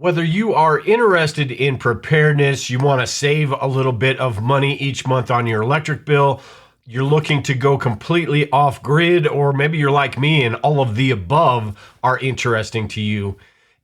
Whether you are interested in preparedness, you want to save a little bit of money each month on your electric bill, you're looking to go completely off grid, or maybe you're like me and all of the above are interesting to you,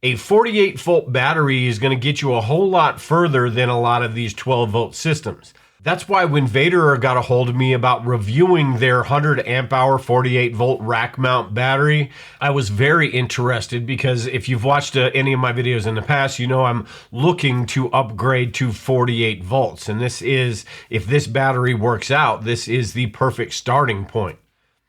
a 48 volt battery is going to get you a whole lot further than a lot of these 12 volt systems. That's why when Vaterer got a hold of me about reviewing their 100 amp hour 48 volt rack mount battery, I was very interested because if you've watched any of my videos in the past, you know I'm looking to upgrade to 48 volts. And this is, if this battery works out, this is the perfect starting point.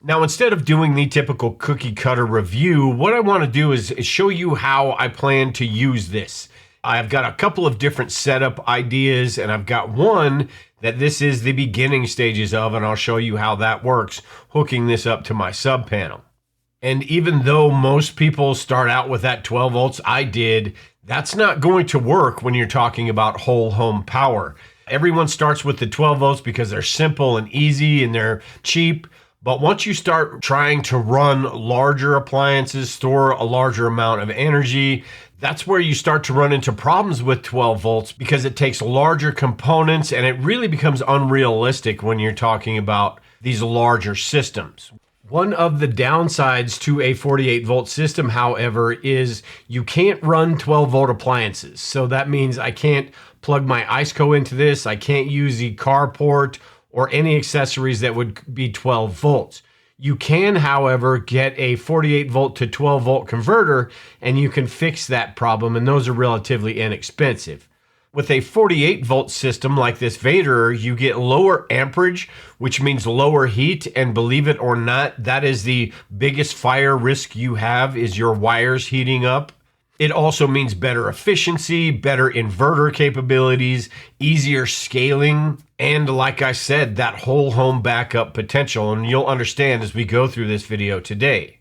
Now, instead of doing the typical cookie cutter review, what I want to do is show you how I plan to use this. I've got a couple of different setup ideas, and I've got one that this is the beginning stages of, and I'll show you how that works, hooking this up to my sub panel. And even though most people start out with that 12 volts I did, that's not going to work when you're talking about whole home power. Everyone starts with the 12 volts because they're simple and easy and they're cheap. But once you start trying to run larger appliances, store a larger amount of energy, that's where you start to run into problems with 12 volts because it takes larger components and it really becomes unrealistic when you're talking about these larger systems. One of the downsides to a 48 volt system, however, is you can't run 12 volt appliances. So that means I can't plug my IceCo into this. I can't use the carport or any accessories that would be 12 volts. You can, however, get a 48 volt to 12 volt converter and you can fix that problem, and those are relatively inexpensive. With a 48 volt system like this Vaterer, you get lower amperage, which means lower heat, and believe it or not, that is the biggest fire risk you have, is your wires heating up. It also means better efficiency, better inverter capabilities, easier scaling, and like I said, that whole home backup potential, and you'll understand as we go through this video today.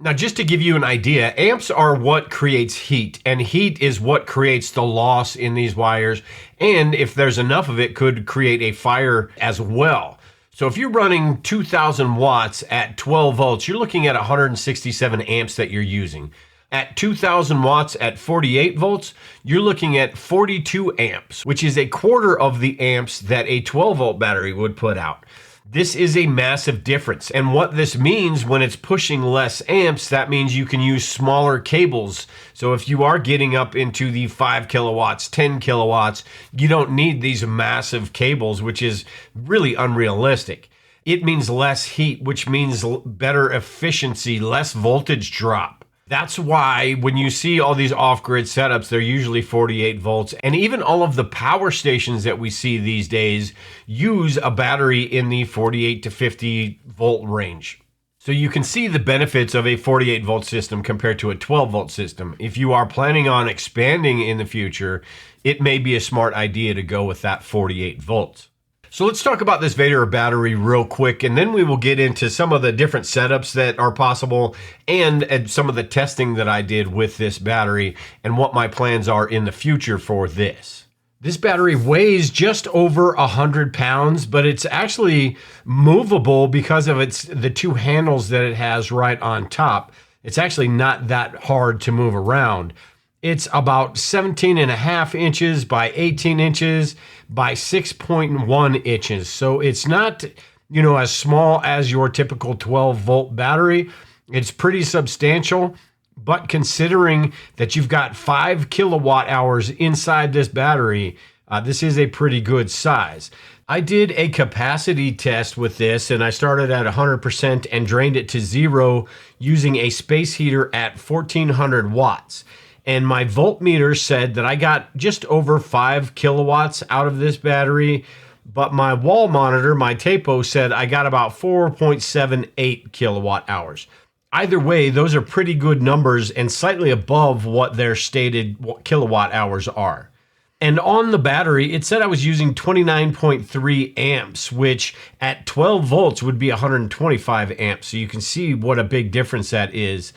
Now, just to give you an idea, amps are what creates heat, and heat is what creates the loss in these wires, and if there's enough of it, could create a fire as well. So if you're running 2,000 watts at 12 volts, you're looking at 167 amps that you're using. At 2,000 watts at 48 volts, you're looking at 42 amps, which is a quarter of the amps that a 12 volt battery would put out. This is a massive difference. And what this means when it's pushing less amps, that means you can use smaller cables. So if you are getting up into the 5 kilowatts, 10 kilowatts, you don't need these massive cables, which is really unrealistic. It means less heat, which means better efficiency, less voltage drop. That's why when you see all these off-grid setups, they're usually 48 volts. And even all of the power stations that we see these days use a battery in the 48 to 50 volt range. So you can see the benefits of a 48 volt system compared to a 12 volt system. If you are planning on expanding in the future, it may be a smart idea to go with that 48 volts. So let's talk about this Vaterer battery real quick, and then we will get into some of the different setups that are possible and some of the testing that I did with this battery and what my plans are in the future for this. This battery weighs just over 100 pounds, but it's actually movable because of the two handles that it has right on top. It's actually not that hard to move around. It's about 17.5 inches by 18 inches by 6.1 inches. So it's not, as small as your typical 12 volt battery. It's pretty substantial, but considering that you've got 5 kilowatt hours inside this battery, this is a pretty good size. I did a capacity test with this, and I started at 100% and drained it to 0 using a space heater at 1400 watts. And my voltmeter said that I got just over 5 kilowatts out of this battery, but my wall monitor, my Tapo, said I got about 4.78 kilowatt hours. Either way, those are pretty good numbers and slightly above what their stated kilowatt hours are. And on the battery, it said I was using 29.3 amps, which at 12 volts would be 125 amps. So you can see what a big difference that is.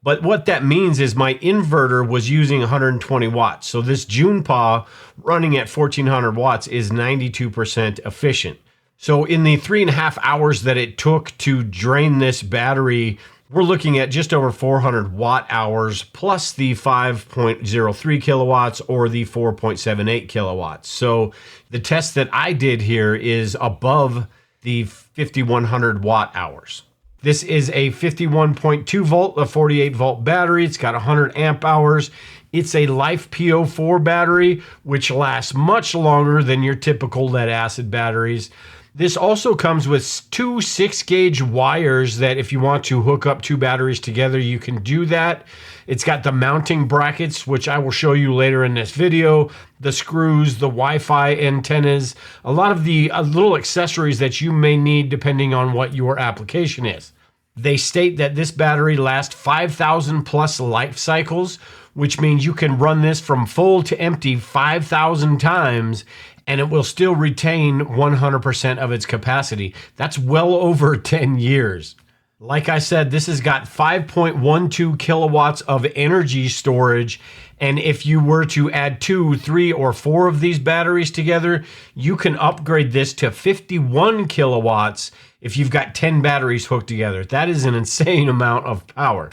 But what that means is my inverter was using 120 watts. So this Junepah running at 1400 watts is 92% efficient. So in the 3.5 hours that it took to drain this battery we're looking at just over 400 watt hours plus the 5.03 kilowatts or the 4.78 kilowatts. So the test that I did here is above the 5100 watt hours. This is a 51.2 volt, a 48 volt battery. It's got 100 amp hours. It's a Life PO4 battery, which lasts much longer than your typical lead acid batteries. This also comes with two 6-gauge wires that if you want to hook up two batteries together, you can do that. It's got the mounting brackets, which I will show you later in this video, the screws, the Wi-Fi antennas, a lot of the little accessories that you may need depending on what your application is. They state that this battery lasts 5,000 plus life cycles, which means you can run this from full to empty 5,000 times and it will still retain 100% of its capacity. That's well over 10 years. Like I said, this has got 5.12 kilowatts of energy storage. And if you were to add 2, 3, or 4 of these batteries together, you can upgrade this to 51 kilowatts if you've got 10 batteries hooked together. That is an insane amount of power.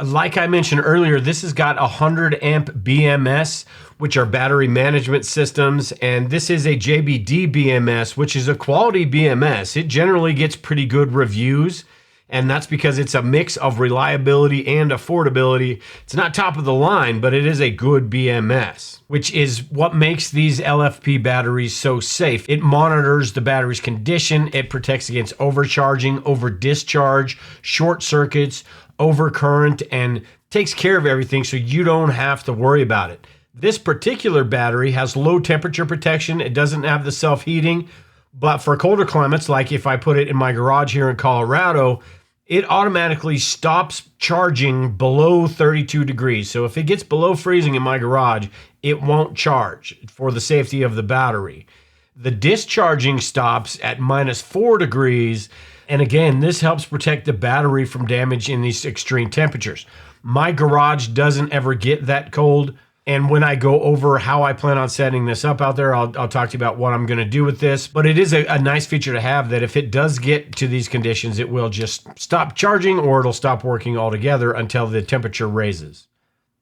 Like I mentioned earlier, this has got 100 amp BMS, which are battery management systems, and this is a JBD BMS, which is a quality BMS. It generally gets pretty good reviews, and that's because it's a mix of reliability and affordability. It's not top of the line, but it is a good BMS, which is what makes these LFP batteries so safe. It monitors the battery's condition, it protects against overcharging, over discharge, short circuits, overcurrent, and takes care of everything so you don't have to worry about it. This particular battery has low temperature protection. It doesn't have the self-heating, but for colder climates, like if I put it in my garage here in Colorado, it automatically stops charging below 32 degrees. So if it gets below freezing in my garage, it won't charge for the safety of the battery. The discharging stops at -4 degrees. And again, this helps protect the battery from damage in these extreme temperatures. My garage doesn't ever get that cold. And when I go over how I plan on setting this up out there, I'll talk to you about what I'm going to do with this. But it is a nice feature to have that if it does get to these conditions, it will just stop charging or it'll stop working altogether until the temperature raises.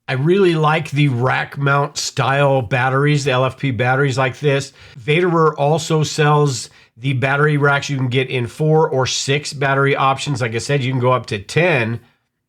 I really like the rack mount style batteries, the LFP batteries like this. Vaterer also sells the battery racks. You can get in 4 or 6 battery options. Like I said, you can go up to 10.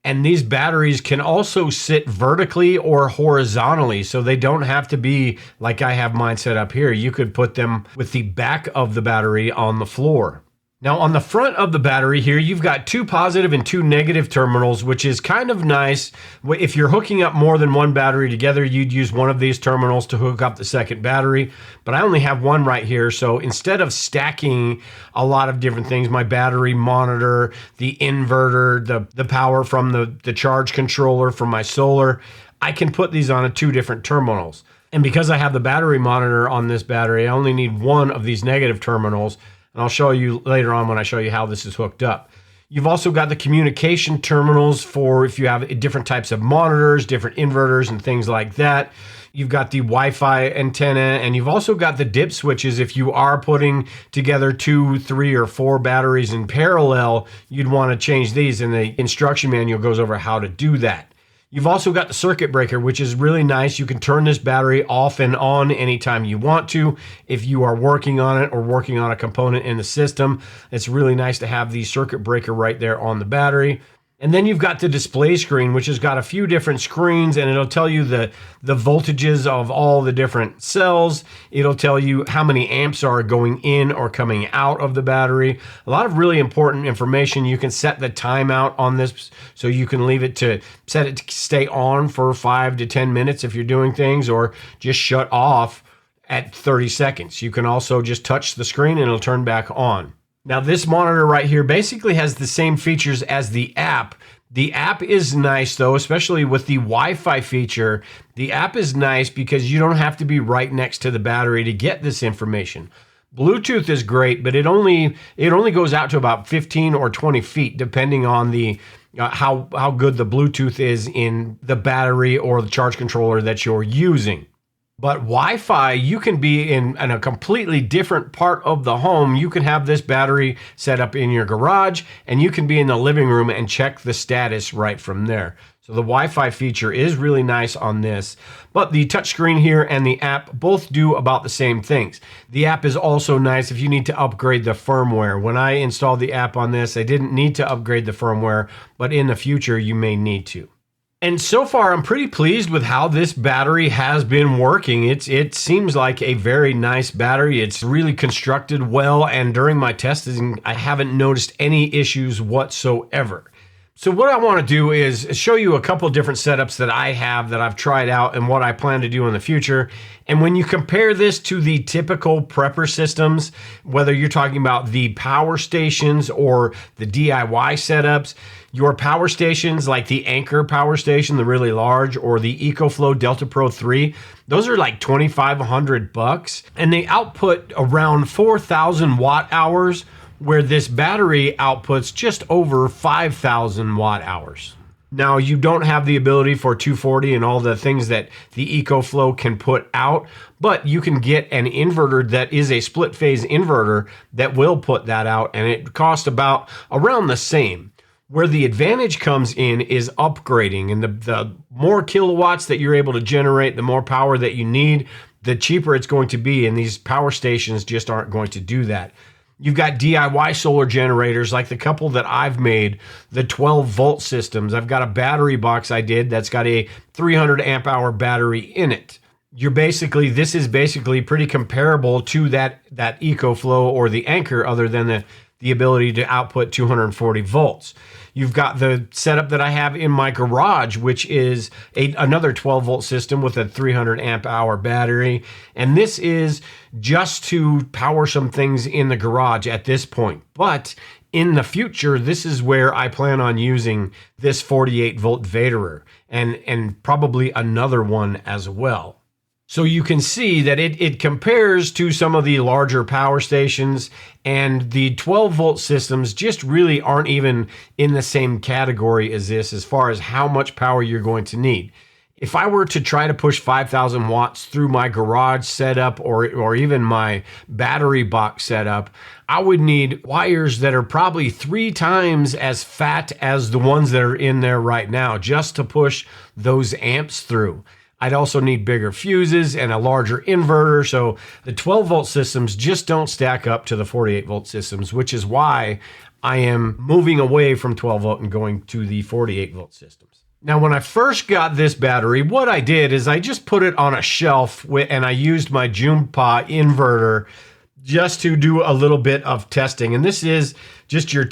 And these batteries can also sit vertically or horizontally, so they don't have to be like I have mine set up here. You could put them with the back of the battery on the floor. Now on the front of the battery here, you've got 2 positive and 2 negative terminals, which is kind of nice. If you're hooking up more than one battery together, you'd use one of these terminals to hook up the second battery. But I only have one right here, so instead of stacking a lot of different things, my battery monitor, the inverter, the power from the charge controller from my solar, I can put these on 2 different terminals. And because I have the battery monitor on this battery, I only need one of these negative terminals. And I'll show you later on when I show you how this is hooked up. You've also got the communication terminals for if you have different types of monitors, different inverters and things like that. You've got the Wi-Fi antenna, and you've also got the dip switches. If you are putting together 2, 3, or 4 batteries in parallel, you'd want to change these, and the instruction manual goes over how to do that. You've also got the circuit breaker, which is really nice. You can turn this battery off and on anytime you want to. If you are working on it or working on a component in the system, it's really nice to have the circuit breaker right there on the battery. And then you've got the display screen, which has got a few different screens, and it'll tell you the voltages of all the different cells. It'll tell you how many amps are going in or coming out of the battery. A lot of really important information. You can set the timeout on this, so you can leave it to set it to stay on for 5 to 10 minutes if you're doing things, or just shut off at 30 seconds. You can also just touch the screen and it'll turn back on. Now this monitor right here basically has the same features as the app. The app is nice though, especially with the Wi-Fi feature. The app is nice because you don't have to be right next to the battery to get this information. Bluetooth is great, but it only goes out to about 15 or 20 feet depending on the how good the Bluetooth is in the battery or the charge controller that you're using. But Wi-Fi, you can be in a completely different part of the home. You can have this battery set up in your garage, and you can be in the living room and check the status right from there. So the Wi-Fi feature is really nice on this. But the touchscreen here and the app both do about the same things. The app is also nice if you need to upgrade the firmware. When I installed the app on this, I didn't need to upgrade the firmware, but in the future, you may need to. And so far, I'm pretty pleased with how this battery has been working. It seems like a very nice battery. It's really constructed well, and during my testing, I haven't noticed any issues whatsoever. So what I want to do is show you a couple different setups that I have that I've tried out and what I plan to do in the future. And when you compare this to the typical prepper systems, whether you're talking about the power stations or the DIY setups, your power stations like the Anker power station, the really large, or the EcoFlow Delta Pro 3, those are like $2,500 and they output around 4,000 watt hours, where this battery outputs just over 5,000 watt hours. Now, you don't have the ability for 240 and all the things that the EcoFlow can put out, but you can get an inverter that is a split phase inverter that will put that out, and it costs about around the same. Where the advantage comes in is upgrading, and the more kilowatts that you're able to generate, the more power that you need, the cheaper it's going to be, and these power stations just aren't going to do that. You've got DIY solar generators like the couple that I've made, the 12 volt systems. I've got a battery box I did that's got a 300 amp hour battery in it. This is basically pretty comparable to that EcoFlow or the Anker, other than the ability to output 240 volts. You've got the setup that I have in my garage, which is another 12 volt system with a 300 amp hour battery. And this is just to power some things in the garage at this point. But in the future, this is where I plan on using this 48 volt Vaterer and probably another one as well. So you can see that it compares to some of the larger power stations, and the 12 volt systems just really aren't even in the same category as this as far as how much power you're going to need. If I were to try to push 5,000 watts through my garage setup or even my battery box setup, I would need wires that are probably 3 times as fat as the ones that are in there right now just to push those amps through. I'd also need bigger fuses and a larger inverter. So the 12 volt systems just don't stack up to the 48 volt systems, which is why I am moving away from 12 volt and going to the 48 volt systems. Now, when I first got this battery, what I did is I just put it on a shelf and I used my Jumpa inverter just to do a little bit of testing. And this is just your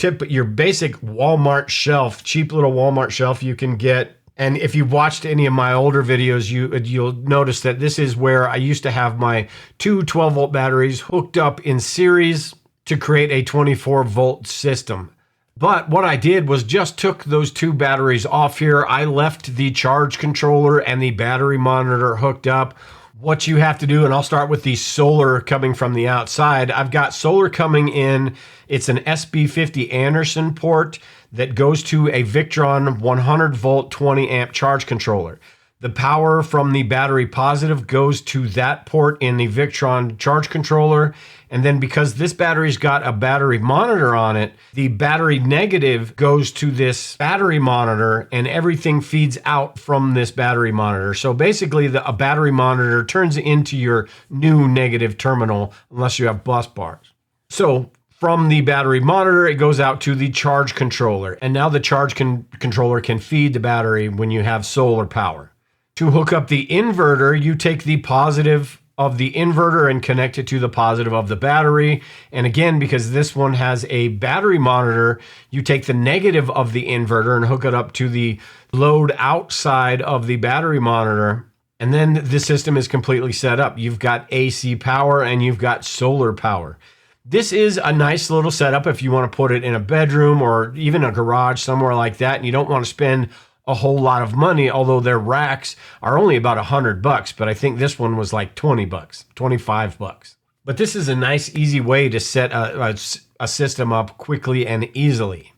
basic Walmart shelf, cheap little Walmart shelf you can get. And if you've watched any of my older videos, you'll notice that this is where I used to have my two 12 volt batteries hooked up in series to create a 24 volt system. But what I did was just took those two batteries off here. I left the charge controller and the battery monitor hooked up. What you have to do, and I'll start with the solar coming from the outside. I've got solar coming in. It's an SB50 Anderson port that goes to a Victron 100 volt 20 amp charge controller. The power from the battery positive goes to that port in the Victron charge controller. And then because this battery's got a battery monitor on it, the battery negative goes to this battery monitor and everything feeds out from this battery monitor. So basically a battery monitor turns into your new negative terminal unless you have bus bars. So from the battery monitor, it goes out to the charge controller. And now the charge controller can feed the battery when you have solar power. To hook up the inverter, you take the positive of the inverter and connect it to the positive of the battery. And again, because this one has a battery monitor, you take the negative of the inverter and hook it up to the load outside of the battery monitor. And then the system is completely set up. You've got AC power and you've got solar power. This is a nice little setup if you want to put it in a bedroom or even a garage, somewhere like that, and you don't want to spend a whole lot of money, although their racks are only about $100, but I think this one was like $20, $25. But this is a nice, easy way to set a system up quickly and easily.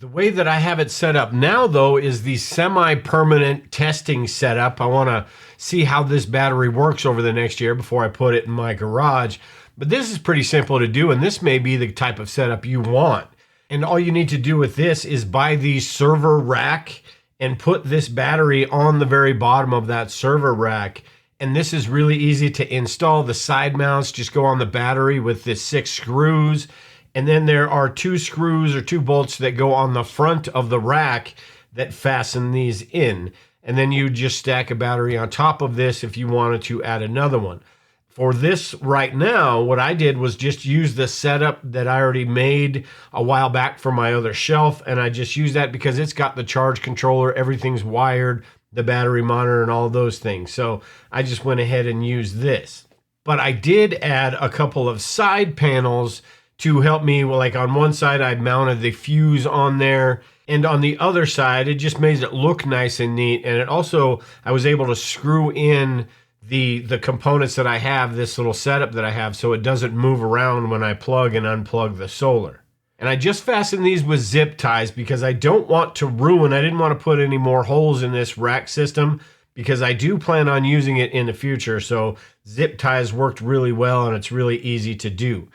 The way that I have it set up now, though, is the semi-permanent testing setup. I want to see how this battery works over the next year before I put it in my garage. But this is pretty simple to do, and this may be the type of setup you want. And all you need to do with this is buy the server rack and put this battery on the very bottom of that server rack. And this is really easy to install. The side mounts just go on the battery with the 6 screws. And then there are 2 screws or 2 bolts that go on the front of the rack that fasten these in. And then you just stack a battery on top of this if you wanted to add another one. For this right now, what I did was just use the setup that I already made a while back for my other shelf. And I just use that because it's got the charge controller, everything's wired, the battery monitor and all those things. So I just went ahead and used this. But I did add a couple of side panels to help me. Well, like on one side, I mounted the fuse on there. And on the other side, it just made it look nice and neat. And it also, I was able to screw in the components that I have, this little setup that I have, so it doesn't move around when I plug and unplug the solar. And I just fastened these with zip ties because I don't want to ruin, I didn't want to put any more holes in this rack system because I do plan on using it in the future. So zip ties worked really well and it's really easy to do.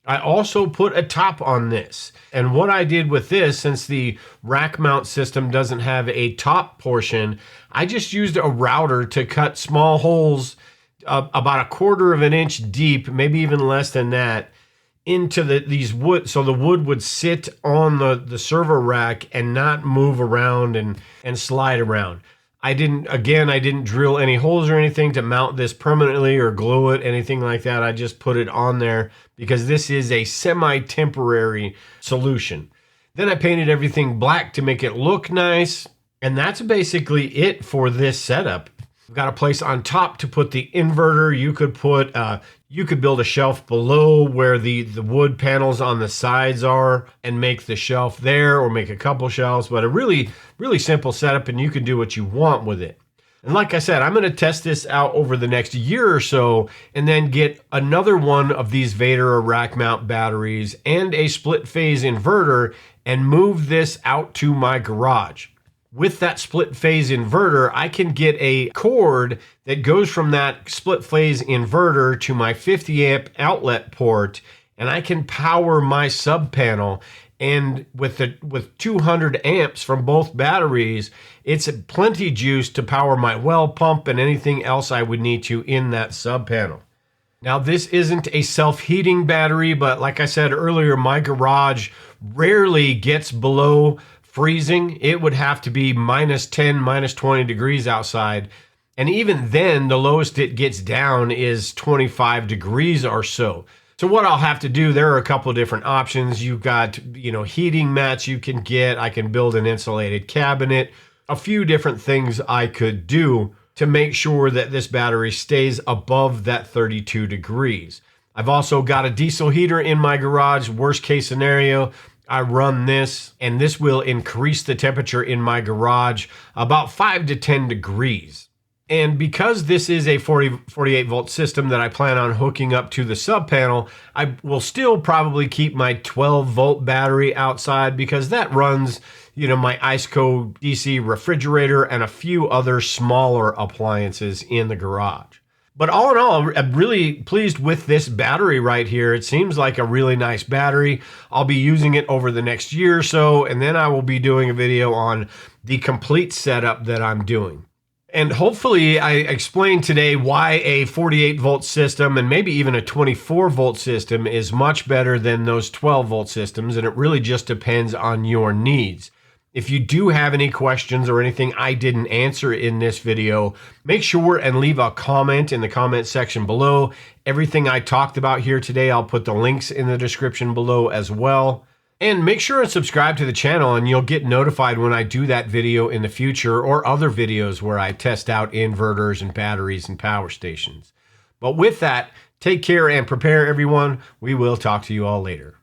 I also put a top on this. And what I did with this, since the rack mount system doesn't have a top portion, I just used a router to cut small holes about 1/4 of an inch deep, maybe even less than that, into these wood. So the wood would sit on the server rack and not move around and slide around. I didn't drill any holes or anything to mount this permanently or glue it, anything like that. I just put it on there because this is a semi-temporary solution. Then I painted everything black to make it look nice. And that's basically it for this setup. I've got a place on top to put the inverter. You could build a shelf below where the wood panels on the sides are and make the shelf there, or make a couple shelves, but a really, really simple setup, and you can do what you want with it. And like I said, I'm going to test this out over the next year or so and then get another one of these Vaterer rack mount batteries and a split phase inverter and move this out to my garage. With that split phase inverter, I can get a cord that goes from that split phase inverter to my 50 amp outlet port, and I can power my sub panel. And with 200 amps from both batteries, it's plenty juice to power my well pump and anything else I would need to in that sub panel. Now, this isn't a self-heating battery, but like I said earlier, my garage rarely gets below freezing. It would have to be -10, -20 degrees outside. And even then, the lowest it gets down is 25 degrees or so. So what I'll have to do, there are a couple of different options. You've got, heating mats you can get. I can build an insulated cabinet, a few different things I could do to make sure that this battery stays above that 32 degrees. I've also got a diesel heater in my garage. Worst case scenario, I run this, and this will increase the temperature in my garage about 5 to 10 degrees. And because this is a 48 volt system that I plan on hooking up to the sub panel, I will still probably keep my 12 volt battery outside because that runs, my IceCo DC refrigerator and a few other smaller appliances in the garage. But all in all, I'm really pleased with this battery right here. It seems like a really nice battery. I'll be using it over the next year or so, and then I will be doing a video on the complete setup that I'm doing. And hopefully I explained today why a 48 volt system and maybe even a 24 volt system is much better than those 12 volt systems, and it really just depends on your needs. If you do have any questions or anything I didn't answer in this video, make sure and leave a comment in the comment section below. Everything I talked about here today, I'll put the links in the description below as well. And make sure and subscribe to the channel, and you'll get notified when I do that video in the future, or other videos where I test out inverters and batteries and power stations. But with that, take care and prepare, everyone. We will talk to you all later.